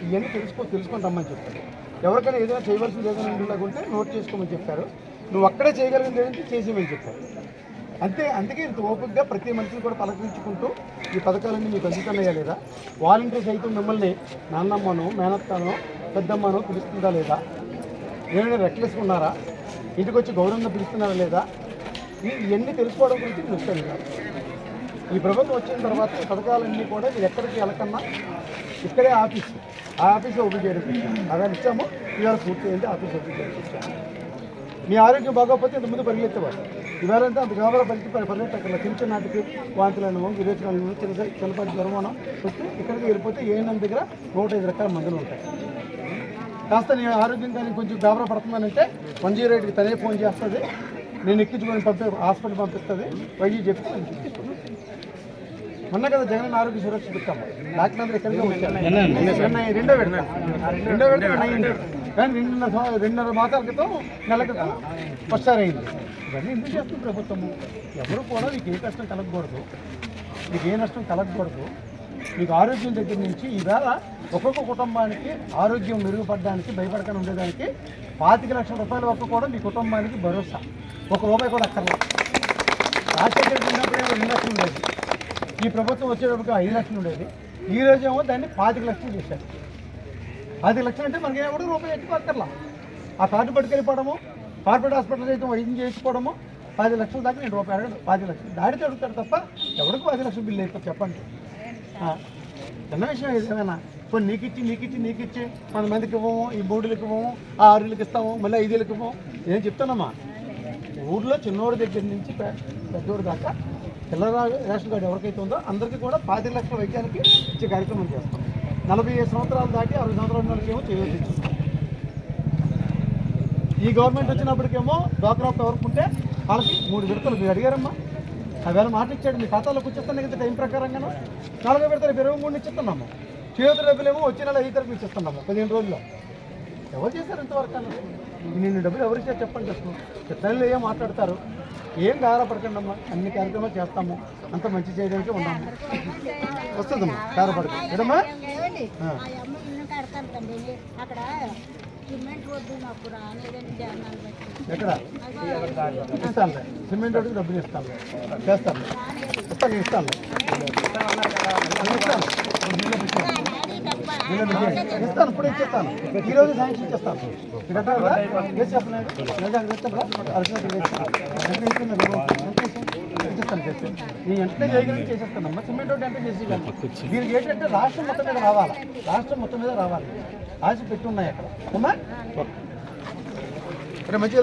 ఇవన్నీ తెలుసుకొని రమ్మని చెప్పారు. ఎవరికైనా ఏదైనా చేయవలసింది ఏదైనా ఉండకుంటే నోట్ చేసుకోమని చెప్పారు. నువ్వు అక్కడే చేయగలిగింది ఏంటంటే చేసేమని చెప్పారు. అందుకే ఇంత ఓపికగా ప్రతి మనిషిని కూడా పలకరించుకుంటూ ఈ పథకాలన్నీ మీకు అందుతున్నాయా లేదా, వాలంటీర్స్ అయితే మిమ్మల్ని నాన్నమ్మనో మేనత్తనో పెద్దమ్మనో పిలుస్తుందా లేదా, ఏమైనా రెక్లెస్గా ఉన్నారా, ఇంటికి వచ్చి గౌరవంగా పిలుస్తున్నారా లేదా, ఇవన్నీ తెలుసుకోవడం గురించి నేను వస్తాను. ఈ ప్రభుత్వం వచ్చిన తర్వాత ఈ పథకాలన్నీ కూడా మీరు ఎక్కడికి వెళ్ళకన్నా ఇక్కడే ఆ ఆఫీస్లో ఓపెన్ చేయడం అలా ఇచ్చాము. ఇవాళ పూర్తి అయింది, ఆఫీస్ ఓపెన్ చేయడం ఇచ్చాము. మీ ఆరోగ్యం బాగోకపోతే ఇంతకుముందు పరిగెత్తేవారు, ఇవాళ అంతా అంత గాబరా పరిగెట్టక్కర్లా. చిన్న నాటికి వాంతులను విరేచనాలను చిన్నపాటి జ్వరమానం వస్తే ఇక్కడికి వెళ్ళిపోతే ఏఎన్ఎం దగ్గర 105 రకాల మందులు ఉంటాయి. కాస్త నీ ఆరోగ్యం కానీ కొంచెం గాబరా పడుతుందనంటే 108కి తనే ఫోన్ చేస్తుంది, నేను ఎక్కించుకొని హాస్పిటల్ పంపిస్తుంది, వైద్యం చెప్తే నేను చూపించుకుంటాను. మొన్న కదా జగన్ ఆరోగ్య సురక్ష పెట్టాము, డాక్టర్ అందరూ ఎక్కడికో వచ్చారు. రెండో విడత అయింది, కానీ 2.5 మాసాల క్రితం నెల క్రితం ఫస్ట్ సార్ అయింది. ఇవన్నీ ఎందుకు చేస్తుంది ప్రభుత్వము? ఎవరు కూడా మీకు ఏ కష్టం కలగకూడదు, మీకు ఏ నష్టం కలగకూడదు. మీకు ఆరోగ్యం దగ్గర నుంచి ఈవేళ ఒక్కొక్క కుటుంబానికి ఆరోగ్యం మెరుగుపడడానికి భయపడకుండా ఉండేదానికి 25 లక్షల రూపాయల వరకు కూడా మీ కుటుంబానికి భరోసా. ₹1 కూడా అక్కర్లేదు. రాజశేఖర్ ఉన్నప్పుడే 2 లక్షలు ఉండేది, ఈ ప్రభుత్వం వచ్చేటప్పుడు 5 లక్షలు ఉండేది. ఈ రోజేమో దాన్ని 25 లక్షలు చేశారు. 25 లక్షలు అంటే మనకి ఎవరు రూపాయి ఎత్తుకోక్కర్లా. ఆ కార్డు పట్టుకెళ్ళిపోవడము, కార్పొరేట్ హాస్పిటల్ అయితే వైద్యం చేయించుకోవడము, 10 లక్షల దాకా నేను రూపాయి అడగను. 10 లక్షలు దాడితే అడుగుతాడు తప్ప ఎవరికి 10 లక్షలు బిల్లు అయిపోతుంది చెప్పండి. చిన్న విషయం ఏదైనా కొన్ని నీకిచ్చి 100 మందికి ఇవ్వము, ఈ 3లకు ఇవ్వము, ఆ 6లకు ఇస్తాము, మళ్ళీ 5లకు ఇవ్వము. నేను చెప్తానమ్మా, ఊర్లో చిన్నోడి దగ్గర నుంచి పెద్దోడి దాకా పిల్లల రేషన్ కార్డు ఎవరికైతే ఉందో అందరికీ కూడా 25 లక్షల వైద్యానికి ఇచ్చే కార్యక్రమం చేస్తాం. 45 సంవత్సరాలు దాటి 60 సంవత్సరాల వాళ్ళకేమో చేయవచ్చు. ఈ గవర్నమెంట్ వచ్చినప్పటికేమో డ్వాక్రా ఎవరికి ఉంటే వాళ్ళకి 3 విడతలు మీరు అడిగారమ్మా, అవేళ మాట ఇచ్చాడు మీ ఖాతాలోకి వచ్చేస్తాను కదా టైం ప్రకారంగాను. 4వ విడతలు 23 ఇచ్చిస్తున్నాము. చేతి డబ్బులేమో వచ్చే నెల 5 తారీఖు ఇచ్చిస్తున్నాము 15 రోజుల్లో. ఎవరు చేశారు ఇంతవరకు అన్న? నిన్ను డబ్బులు ఎవరు ఇచ్చారు చెప్పండి. చిత్రంలో ఏం మాట్లాడతారు? ఏం గారపడకండి అమ్మా, అన్ని కార్యక్రమాలు చేస్తాము, అంత మంచి చేయడానికి ఉన్నాము. వస్తుందమ్మా గారపడక ఏదమ్మా. ఎక్కడ ఇస్తాను సిమెంట్ రోడ్డుకి డబ్బులు ఇస్తాను, చేస్తాను, ఇస్తాను ఇప్పుడు ఇచ్చేస్తాను. ఈరోజు శాంక్షన్ ఇచ్చేస్తాను. నేను వెంటనే చేయగలిగి చేసేస్తానమ్మా. సిమెంట్ రోడ్డు అంటే చేసేయాలి. దీనికి ఏంటంటే రాష్ట్రం మొత్తం మీద రావాలి, ఆశ పెట్టున్నాయి అక్కడ అమ్మా. ఇక్కడ మంచిగా